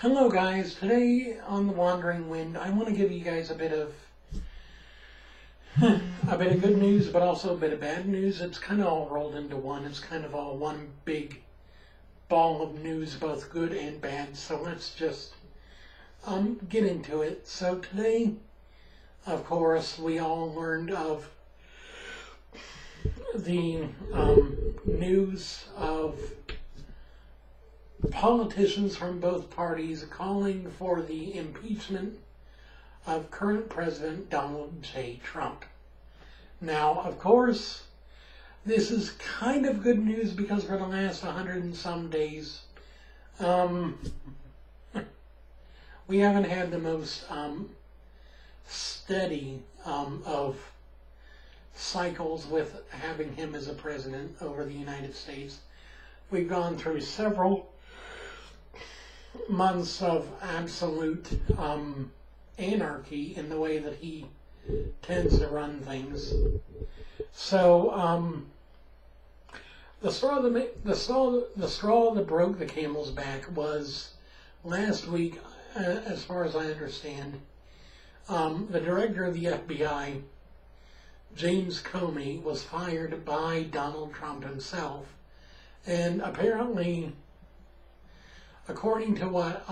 Hello guys, today on the Wandering Wind I want to give you guys a bit of good news but also a bit of bad news. It's kind of all rolled into one. It's kind of all one big ball of news, both good and bad. So let's just get into it. So today, of course, we all learned of the news of politicians from both parties calling for the impeachment of current President Donald J. Trump. Now, of course, this is kind of good news because for the last 100 and some days, we haven't had the most steady of cycles with having him as a president over the United States. We've gone through several months of absolute anarchy in the way that he tends to run things. So the straw that broke the camel's back was last week, as far as I understand, the director of the FBI, James Comey, was fired by Donald Trump himself, and apparently, according to what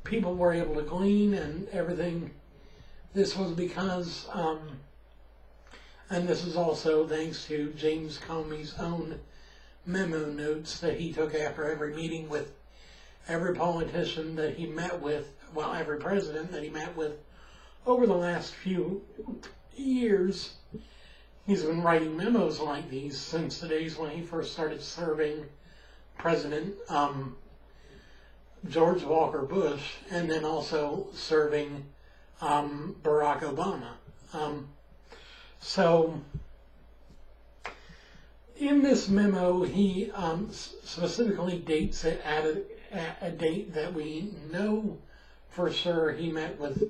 people were able to glean and everything, this was because, and this is also thanks to James Comey's own memo notes that he took after every meeting with every politician that he met with, well, every president that he met with over the last few years. He's been writing memos like these since the days when he first started serving President George Walker Bush, and then also serving Barack Obama. So in this memo, he specifically dates it at a date that we know for sure he met with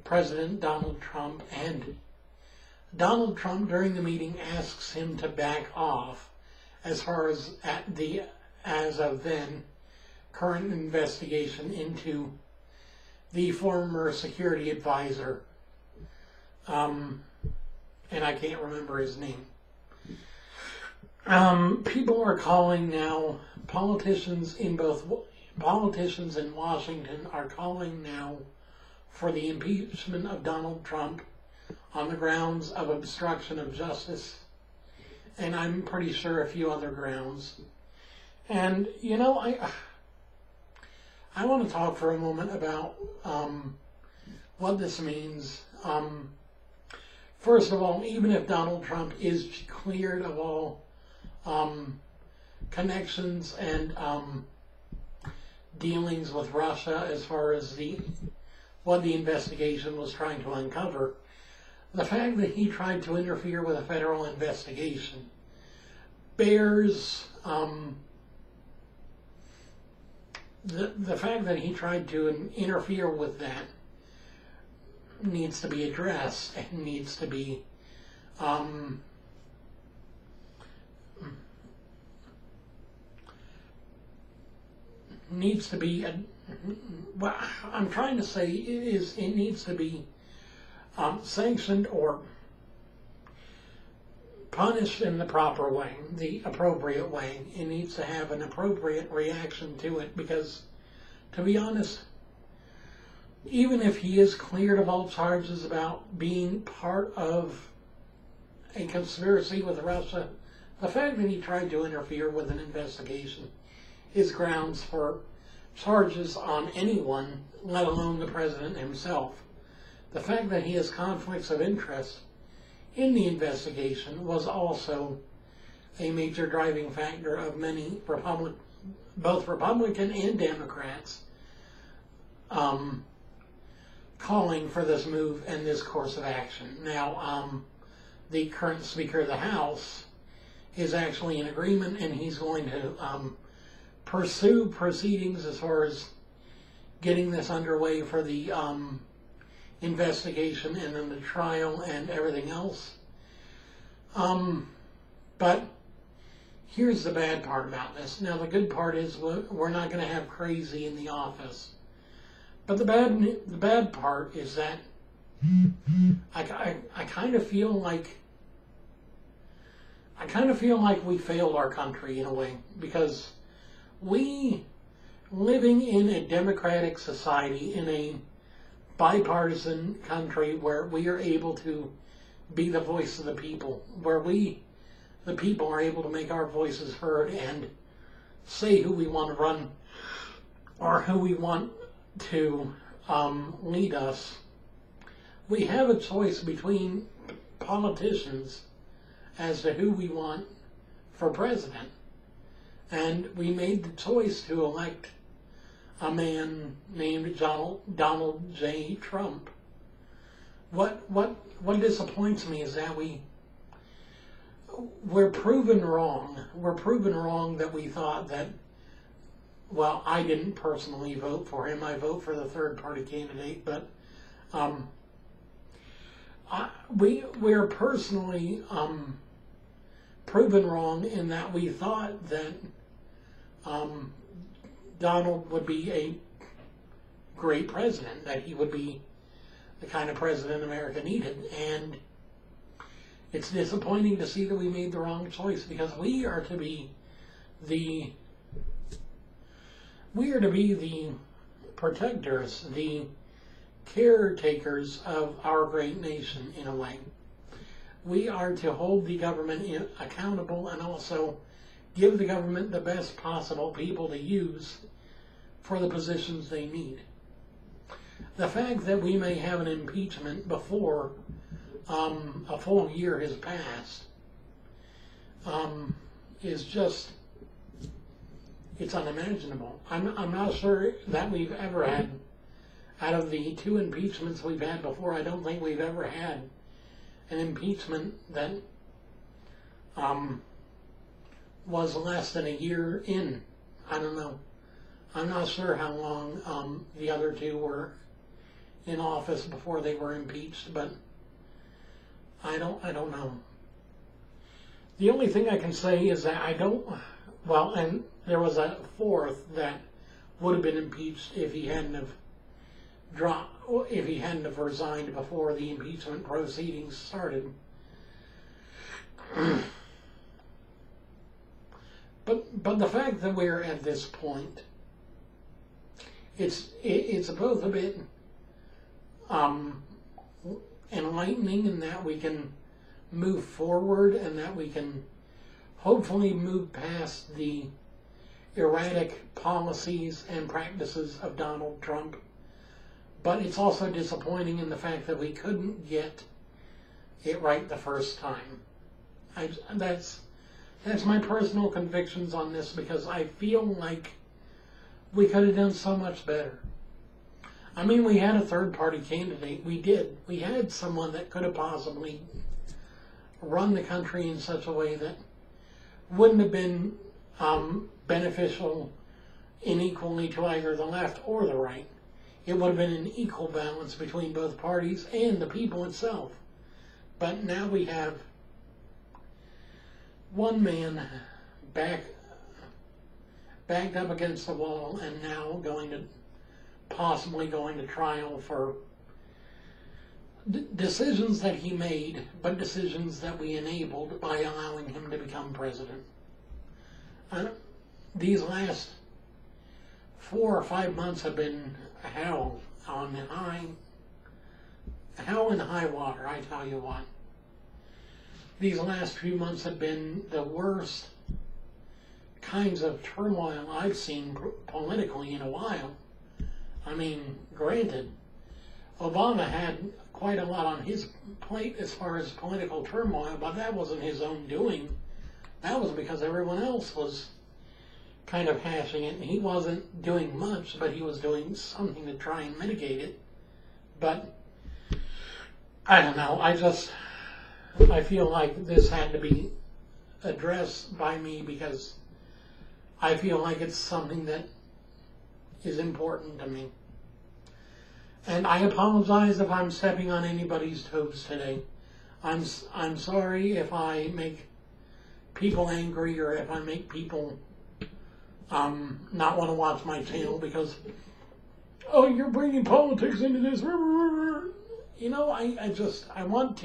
President Donald Trump, and Donald Trump during the meeting asks him to back off as far as as of then, current investigation into the former security advisor, and I can't remember his name. People are calling now, politicians in Washington are calling now for the impeachment of Donald Trump on the grounds of obstruction of justice, and I'm pretty sure a few other grounds. And, you know, I want to talk for a moment about what this means. First of all, even if Donald Trump is cleared of all connections and dealings with Russia as far as what the investigation was trying to uncover, the fact that he tried to interfere with a federal investigation bears the fact that he tried to interfere with that needs to be addressed and needs to be what I'm trying to say is it needs to be sanctioned or punished in the proper way, the appropriate way. It needs to have an appropriate reaction to it because, to be honest, even if he is cleared of all charges about being part of a conspiracy with Russia, the fact that he tried to interfere with an investigation is grounds for charges on anyone, let alone the president himself. The fact that he has conflicts of interest in the investigation was also a major driving factor of many both Republican and Democrats calling for this move and this course of action. Now, the current Speaker of the House is actually in agreement, and he's going to pursue proceedings as far as getting this underway for the investigation and then the trial and everything else. But here's the bad part about this. Now, the good part is we're not going to have crazy in the office. But the bad part is that I kind of feel like we failed our country in a way, because we, living in a democratic society, in a bipartisan country where we are able to be the voice of the people, where we, the people, are able to make our voices heard and say who we want to run or who we want to lead us. We have a choice between politicians as to who we want for president. And we made the choice to elect a man named Donald J. Trump. What disappoints me is that we're proven wrong. We're proven wrong that we thought that, well, I didn't personally vote for him. I vote for the third party candidate, but we're personally proven wrong in that we thought that Donald would be a great president, that he would be the kind of president America needed. And it's disappointing to see that we made the wrong choice, because we are to be the protectors, the caretakers of our great nation in a way. We are to hold the government accountable and also give the government the best possible people to use for the positions they need. The fact that we may have an impeachment before a full year has passed is just, it's unimaginable. I'm not sure that we've ever had, out of the 2 impeachments we've had before, I don't think we've ever had an impeachment that was less than a year in. I don't know. I'm not sure how long the other 2 were in office before they were impeached, but I don't know. The only thing I can say is that and there was a 4th that would have been impeached if he hadn't have resigned before the impeachment proceedings started. But the fact that we're at this point, it's both a bit enlightening in that we can move forward and that we can hopefully move past the erratic policies and practices of Donald Trump. But it's also disappointing in the fact that we couldn't get it right the first time. That's my personal convictions on this, because I feel like we could have done so much better. I mean, we had a third-party candidate. We did. We had someone that could have possibly run the country in such a way that wouldn't have been beneficial unequally to either the left or the right. It would have been an equal balance between both parties and the people itself. But now we have one man backed up against the wall and now possibly going to trial for decisions that he made, but decisions that we enabled by allowing him to become president. These last 4 or 5 months have been hell and high water, I tell you what. These last few months have been the worst kinds of turmoil I've seen politically in a while. I mean, granted, Obama had quite a lot on his plate as far as political turmoil, but that wasn't his own doing. That was because everyone else was kind of hashing it, and he wasn't doing much, but he was doing something to try and mitigate it. But I don't know, I feel like this had to be addressed by me, because I feel like it's something that is important to me. And I apologize if I'm stepping on anybody's toes today. I'm sorry if I make people angry or if I make people not want to watch my channel because, oh, you're bringing politics into this. You know, I want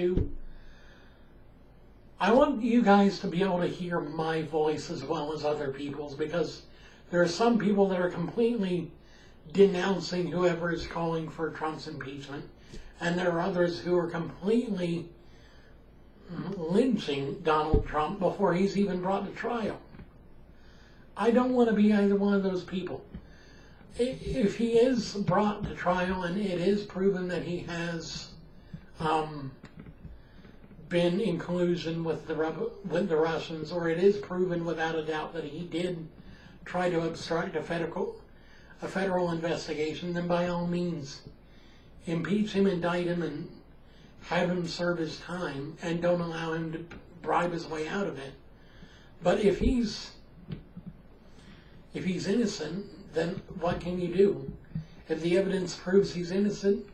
you guys to be able to hear my voice as well as other people's, because there are some people that are completely denouncing whoever is calling for Trump's impeachment, and there are others who are completely lynching Donald Trump before he's even brought to trial. I don't want to be either one of those people. If he is brought to trial and it is proven that he has been in collusion with the Russians, or it is proven without a doubt that he did try to obstruct a federal investigation, then by all means impeach him, indict him, and have him serve his time, and don't allow him to bribe his way out of it. But if he's innocent, then what can you do? If the evidence proves he's innocent,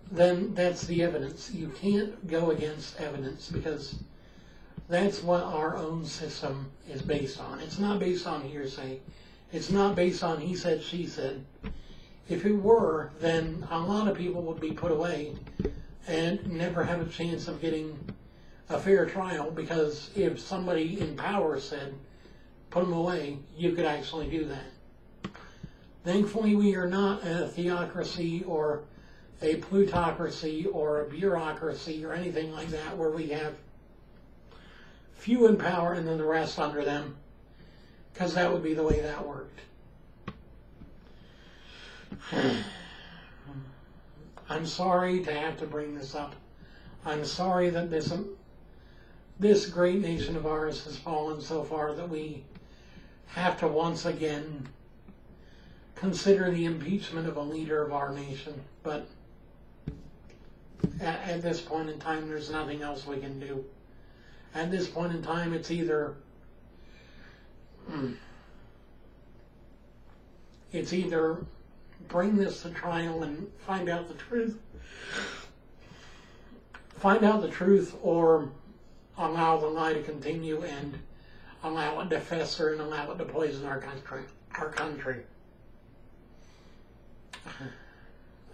then that's the evidence. You can't go against evidence, because that's what our own system is based on. It's not based on hearsay. It's not based on he said, she said. If it were, then a lot of people would be put away and never have a chance of getting a fair trial, because if somebody in power said, put them away, you could actually do that. Thankfully, we are not a theocracy or a plutocracy or a bureaucracy or anything like that, where we have few in power and then the rest under them, because that would be the way that worked. I'm sorry to have to bring this up. I'm sorry that this great nation of ours has fallen so far that we have to once again consider the impeachment of a leader of our nation. But at this point in time, there's nothing else we can do. At this point in time, it's either bring this to trial and find out the truth, or allow the lie to continue and allow it to fester and allow it to poison our country.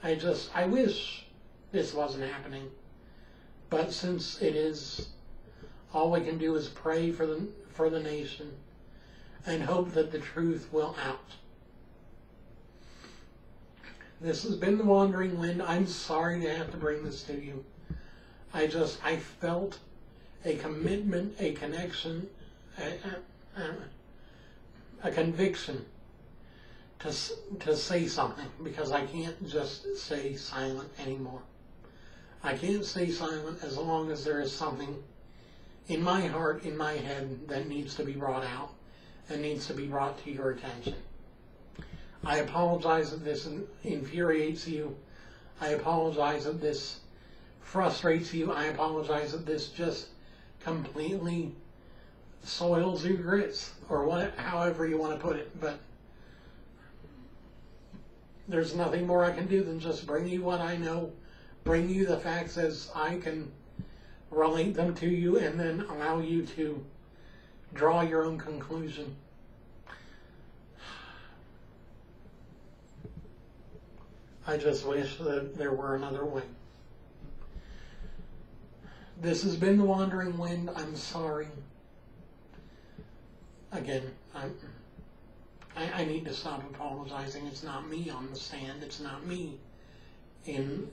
I wish this wasn't happening, but since it is, all we can do is pray for the nation and hope that the truth will out. This has been The Wandering Wind. I'm sorry to have to bring this to you. I felt a commitment, a connection, a conviction to say something, because I can't just stay silent anymore. I can't stay silent as long as there is something in my heart, in my head, that needs to be brought out and needs to be brought to your attention. I apologize that this infuriates you. I apologize that this frustrates you. I apologize that this just completely soils your grits, or however you want to put it. But there's nothing more I can do than just bring you what I know, bring you the facts as I can relate them to you, and then allow you to draw your own conclusion. I just wish that there were another way. This has been The Wandering Wind. I'm sorry. Again, I need to stop apologizing. It's not me on the stand. It's not me in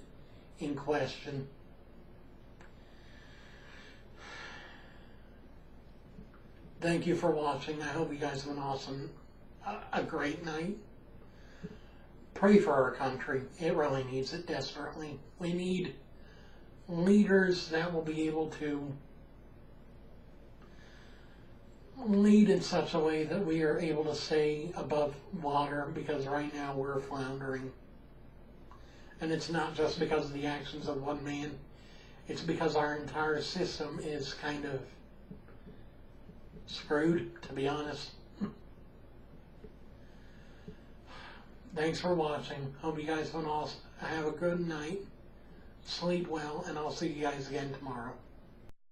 question. Thank you for watching. I hope you guys have an awesome, a great night. Pray for our country. It really needs it desperately. We need leaders that will be able to lead in such a way that we are able to stay above water, because right now we're floundering. And it's not just because of the actions of one man. It's because our entire system is kind of screwed, to be honest. Thanks for watching. Hope you guys have a good night. Sleep well, and I'll see you guys again tomorrow.